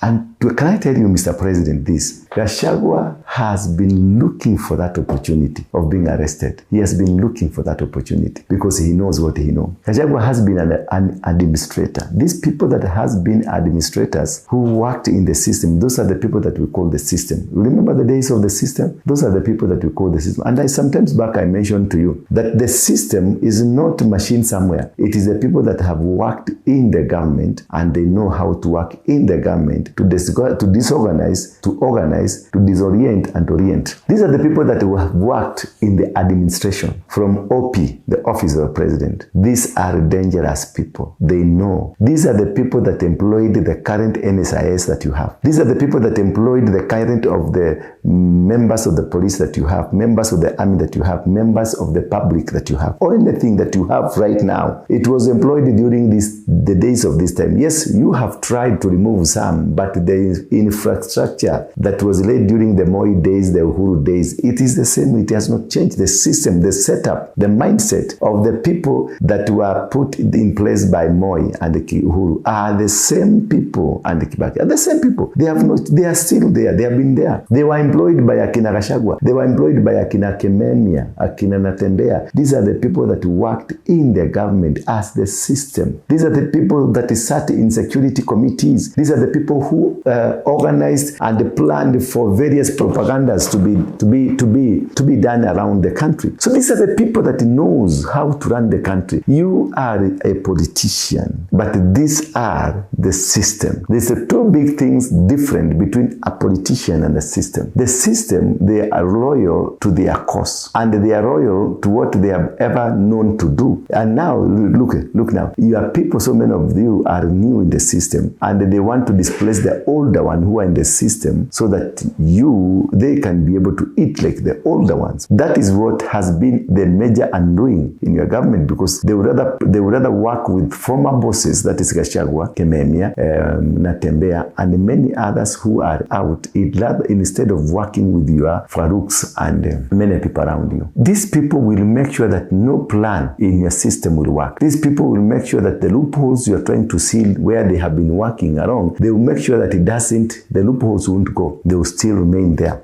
And can I tell you, Mr. President, this? Gachagua has been looking for that opportunity of being arrested. He has been looking for that opportunity because he knows what he knows. Gachagua has been an administrator. These people that has been administrators who worked in the system, those are the people that we call the system. Remember the days of the system? Those are the people that we call the system. And sometimes back I mentioned to you that the system is not a machine somewhere. It is the people that have worked in the government and they know how to work in the government to disorganize, to organize, to disorient and orient. These are the people that have worked in the administration from OP, the Office of the President. These are dangerous people. They know. These are the people that employed the current NSIS that you have. These are the people that employed the current of the members of the police that you have, members of the army that you have, members of the public that you have, or anything that you have right now. It was employed during the days of this time. Yes, you have tried to remove some, but the infrastructure that was laid during the Moi days, the Uhuru days, it is the same. It has not changed. The system, the setup, the mindset of the people that were put in place by Moi and Uhuru are the same people, and Kibaki are the same people. They are still there. They have been there. They were employed by Akina Gachagua. They were employed by Akina Kememia, Akina Natembea. These are the people that worked in the government as the system. These are the people that sat in security committees. These are the people who organized and planned for various propagandas to be done around the country. So these are the people that knows how to run the country. You are a politician, but these are the system. There's two big things different between a politician and a system. The system, they are loyal to their cause, and they are loyal to what they have ever known to do. And now, look now, you are people, so many of you are new in the system, and they want to displace the older one who are in the system so that they can be able to eat like the older ones. That is what has been the major undoing in your government, because they would rather work with former bosses, that is Gachagua, Kememia, Natembea, and many others who are out, instead of working with your Farouks and many people around you. These people will make sure that no plan in your system will work. These people will make sure that the loopholes you are trying to seal where they have been working around, they will make sure that the loopholes won't go. They will still remain there.